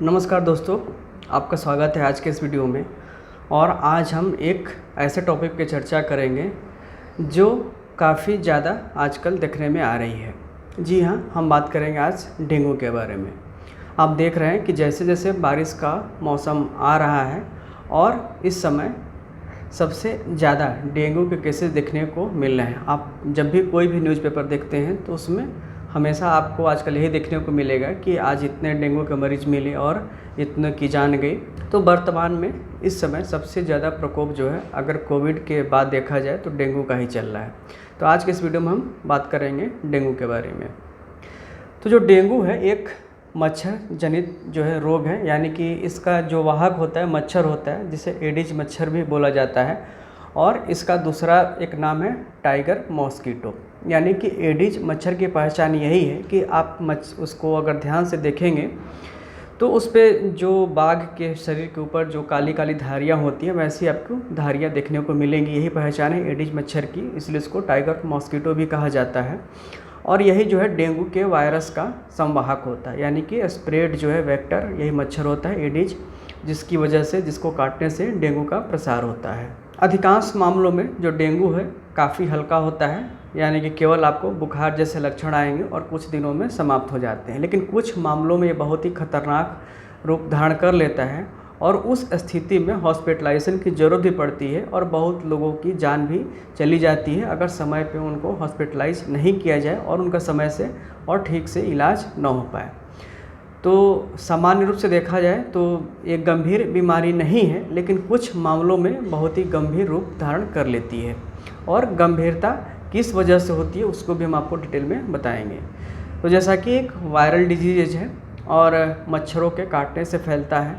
नमस्कार दोस्तों, आपका स्वागत है आज के इस वीडियो में। और आज हम एक ऐसे टॉपिक पे चर्चा करेंगे जो काफ़ी ज़्यादा आजकल देखने में आ रही है। जी हाँ, हम बात करेंगे आज डेंगू के बारे में। आप देख रहे हैं कि जैसे जैसे बारिश का मौसम आ रहा है और इस समय सबसे ज़्यादा डेंगू के केसेस देखने को मिल रहे हैं। आप जब भी कोई भी न्यूज़पेपर देखते हैं तो उसमें हमेशा आपको आजकल यही देखने को मिलेगा कि आज इतने डेंगू के मरीज़ मिले और इतने की जान गई। तो वर्तमान में इस समय सबसे ज़्यादा प्रकोप जो है, अगर कोविड के बाद देखा जाए तो डेंगू का ही चल रहा है। तो आज के इस वीडियो में हम बात करेंगे डेंगू के बारे में। तो जो डेंगू है एक मच्छर जनित जो है रोग है, यानी कि इसका जो वाहक होता है मच्छर होता है, जिसे एडिज मच्छर भी बोला जाता है। और इसका दूसरा एक नाम है टाइगर मॉस्कीटो। यानी कि एडिज मच्छर की पहचान यही है कि आप उसको अगर ध्यान से देखेंगे तो उस पर जो बाघ के शरीर के ऊपर जो काली काली धारियाँ होती हैं, वैसी आपको धारियाँ देखने को मिलेंगी। यही पहचान है एडिज मच्छर की, इसलिए इसको टाइगर मॉस्कीटो भी कहा जाता है। और यही जो है डेंगू के वायरस का संवाहक होता है, यानी कि स्प्रेड जो है वेक्टर यही मच्छर होता है एडिज, जिसकी वजह से जिसको काटने से डेंगू का प्रसार होता है। अधिकांश मामलों में जो डेंगू है काफ़ी हल्का होता है, यानी कि केवल आपको बुखार जैसे लक्षण आएंगे और कुछ दिनों में समाप्त हो जाते हैं। लेकिन कुछ मामलों में ये बहुत ही खतरनाक रूप धारण कर लेता है और उस स्थिति में हॉस्पिटलाइजेशन की ज़रूरत भी पड़ती है और बहुत लोगों की जान भी चली जाती है अगर समय पे उनको हॉस्पिटलाइज नहीं किया जाए और उनका समय से और ठीक से इलाज न हो पाए। तो सामान्य रूप से देखा जाए तो एक गंभीर बीमारी नहीं है, लेकिन कुछ मामलों में बहुत ही गंभीर रूप धारण कर लेती है। और गंभीरता किस वजह से होती है उसको भी हम आपको डिटेल में बताएंगे। तो जैसा कि एक वायरल डिजीज़ है और मच्छरों के काटने से फैलता है,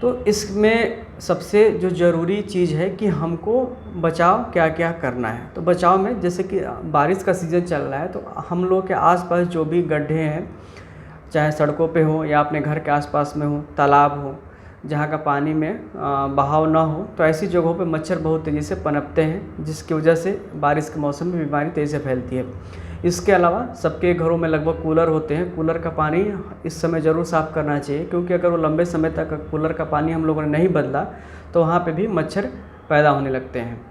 तो इसमें सबसे जो ज़रूरी चीज़ है कि हमको बचाव क्या क्या करना है। तो बचाव में जैसे कि बारिश का सीज़न चल रहा है, तो हम लोग के आसपास जो भी गड्ढे हैं, चाहे सड़कों पे हो या अपने घर के आसपास में हो, तालाब हो, जहाँ का पानी में बहाव ना हो, तो ऐसी जगहों पे मच्छर बहुत तेज़ी से पनपते हैं, जिसकी वजह से बारिश के मौसम में बीमारी तेज़ी से फैलती है। इसके अलावा सबके घरों में लगभग कूलर होते हैं। कूलर का पानी इस समय ज़रूर साफ़ करना चाहिए, क्योंकि अगर वो लंबे समय तक कूलर का पानी हम लोगों ने नहीं बदला तो वहाँ पे भी मच्छर पैदा होने लगते हैं।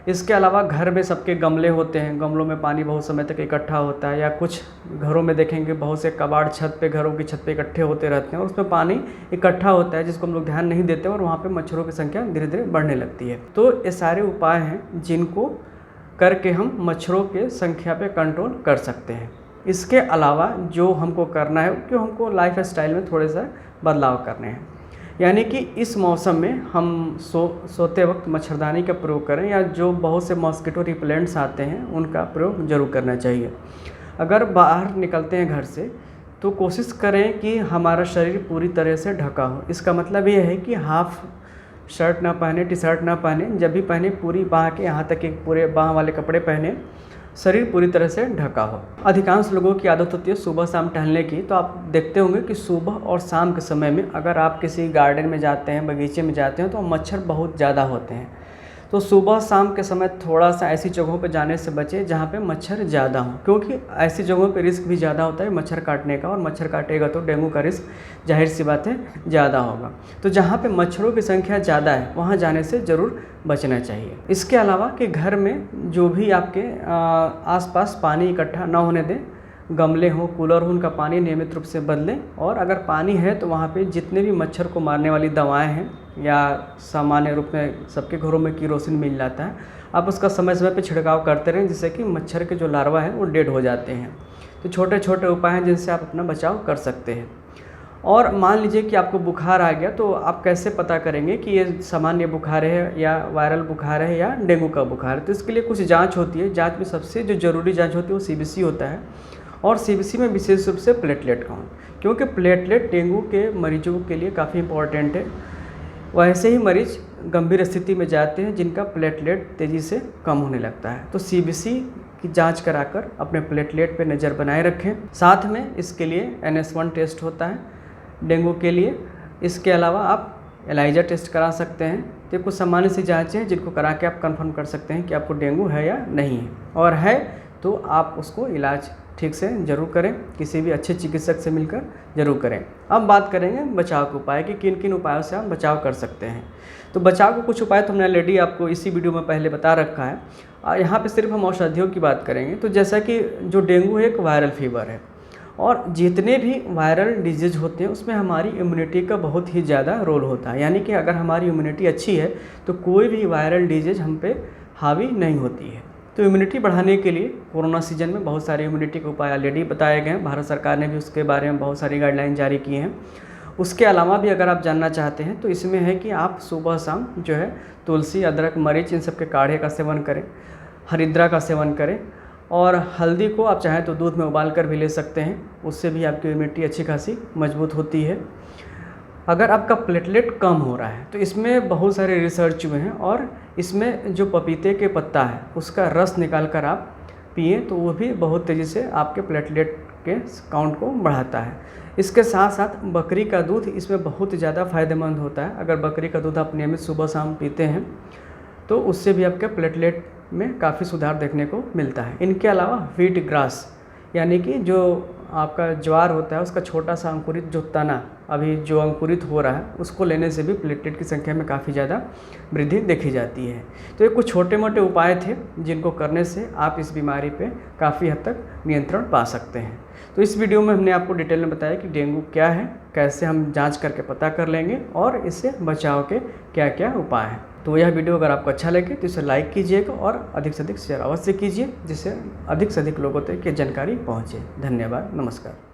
इसके अलावा घर में सबके गमले होते हैं, गमलों में पानी बहुत समय तक इकट्ठा होता है, या कुछ घरों में देखेंगे बहुत से कबाड़ छत पे, घरों की छत पे इकट्ठे होते रहते हैं और उसमें पानी इकट्ठा होता है, जिसको हम लोग ध्यान नहीं देते और वहाँ पे मच्छरों की संख्या धीरे धीरे बढ़ने लगती है। तो ये सारे उपाय हैं जिनको करके हम मच्छरों के संख्या पे कंट्रोल कर सकते हैं। इसके अलावा जो हमको करना है कि हमको लाइफ स्टाइल में थोड़े सा बदलाव करने हैं, यानी कि इस मौसम में हम सोते वक्त मच्छरदानी का प्रयोग करें, या जो बहुत से मॉस्किटो रिपेलेंट्स आते हैं उनका प्रयोग ज़रूर करना चाहिए। अगर बाहर निकलते हैं घर से तो कोशिश करें कि हमारा शरीर पूरी तरह से ढका हो। इसका मतलब ये है कि हाफ शर्ट ना पहने, टी शर्ट ना पहने, जब भी पहने पूरी बाह के यहाँ तक एक पूरे बाह वाले कपड़े पहने, शरीर पूरी तरह से ढका हो। अधिकांश लोगों की आदत होती है सुबह शाम टहलने की, तो आप देखते होंगे कि सुबह और शाम के समय में अगर आप किसी गार्डन में जाते हैं, बगीचे में जाते हैं, तो मच्छर बहुत ज़्यादा होते हैं। तो सुबह शाम के समय थोड़ा सा ऐसी जगहों पर जाने से बचें जहाँ पे मच्छर ज़्यादा हो, क्योंकि ऐसी जगहों पे रिस्क भी ज़्यादा होता है मच्छर काटने का, और मच्छर काटेगा तो डेंगू का रिस्क जाहिर सी बात है ज़्यादा होगा। तो जहाँ पे मच्छरों की संख्या ज़्यादा है वहाँ जाने से ज़रूर बचना चाहिए। इसके अलावा कि घर में जो भी आपके आसपास पानी इकट्ठा ना होने दें, गमले हो, कूलर हो, उनका पानी नियमित रूप से बदलें। और अगर पानी है तो वहाँ पे जितने भी मच्छर को मारने वाली दवाएं हैं, या सामान्य रूप में सबके घरों में केरोसिन मिल जाता है, आप उसका समय समय पे छिड़काव करते रहें, जिससे कि मच्छर के जो लार्वा हैं वो डेड हो जाते हैं। तो छोटे छोटे उपाय हैं जिनसे आप अपना बचाव कर सकते हैं। और मान लीजिए कि आपको बुखार आ गया, तो आप कैसे पता करेंगे कि ये सामान्य बुखार है या वायरल बुखार है या डेंगू का बुखार है। तो इसके लिए कुछ जांच होती है। जांच में सबसे जो ज़रूरी जांच होती है वो सीबीसी होता है, और सीबीसी में विशेष रूप से प्लेटलेट काउंट, क्योंकि प्लेटलेट डेंगू के मरीजों के लिए काफ़ी इंपॉर्टेंट है। वैसे ही मरीज गंभीर स्थिति में जाते हैं जिनका प्लेटलेट तेज़ी से कम होने लगता है। तो सीबीसी की जांच कराकर अपने प्लेटलेट पे नज़र बनाए रखें। साथ में इसके लिए NS1 टेस्ट होता है डेंगू के लिए। इसके अलावा आप एलाइजा टेस्ट करा सकते हैं। तो कुछ सामान्य सी जाँचें हैं जिनको करा के आप कंफर्म कर सकते हैं कि आपको डेंगू है या नहीं है, और है तो आप उसको इलाज ठीक से ज़रूर करें, किसी भी अच्छे चिकित्सक से मिलकर ज़रूर करें। अब बात करेंगे बचाव के उपाय कि किन किन उपायों से आप बचाव कर सकते हैं। तो बचाव के कुछ उपाय तो हमने ऑलरेडी आपको इसी वीडियो में पहले बता रखा है। यहाँ पे सिर्फ हम औषधियों की बात करेंगे। तो जैसा कि जो डेंगू है एक वायरल फीवर है, और जितने भी वायरल डिजीज़ होते हैं उसमें हमारी इम्यूनिटी का बहुत ही ज़्यादा रोल होता है। यानी कि अगर हमारी इम्यूनिटी अच्छी है तो कोई भी वायरल डिजीज़ हम पे हावी नहीं होती है। तो इम्यूनिटी बढ़ाने के लिए कोरोना सीजन में बहुत सारे इम्यूनिटी के उपाय ऑलरेडी बताए गए हैं। भारत सरकार ने भी उसके बारे में बहुत सारी गाइडलाइन जारी की हैं। उसके अलावा भी अगर आप जानना चाहते हैं तो इसमें है कि आप सुबह शाम जो है तुलसी, अदरक, मरीच इन सब के काढ़े का सेवन करें, हरिद्रा का सेवन करें, और हल्दी को आप चाहें तो दूध में उबाल कर भी ले सकते हैं। उससे भी आपकी इम्यूनिटी अच्छी खासी मजबूत होती है। अगर आपका प्लेटलेट कम हो रहा है तो इसमें बहुत सारे रिसर्च हुए हैं, और इसमें जो पपीते के पत्ता है उसका रस निकाल कर आप पिए तो वो भी बहुत तेज़ी से आपके प्लेटलेट के काउंट को बढ़ाता है। इसके साथ साथ बकरी का दूध इसमें बहुत ज़्यादा फ़ायदेमंद होता है। अगर बकरी का दूध आप नियमित सुबह शाम पीते हैं तो उससे भी आपके प्लेटलेट में काफ़ी सुधार देखने को मिलता है। इनके अलावा व्हीट ग्रास यानी कि जो आपका ज्वार होता है उसका छोटा सा अंकुरित जो तना अभी जो अंकुरित हो रहा है उसको लेने से भी प्लेटलेट की संख्या में काफ़ी ज़्यादा वृद्धि देखी जाती है। तो ये कुछ छोटे मोटे उपाय थे जिनको करने से आप इस बीमारी पे काफ़ी हद तक नियंत्रण पा सकते हैं। तो इस वीडियो में हमने आपको डिटेल में बताया कि डेंगू क्या है, कैसे हम जाँच करके पता कर लेंगे, और इससे बचाव के क्या क्या उपाय हैं। तो यह वीडियो अगर आपको अच्छा लगे तो इसे लाइक कीजिएगा और अधिक से अधिक शेयर अवश्य कीजिए, जिससे अधिक से अधिक लोगों तक ये जानकारी पहुँचे। धन्यवाद, नमस्कार।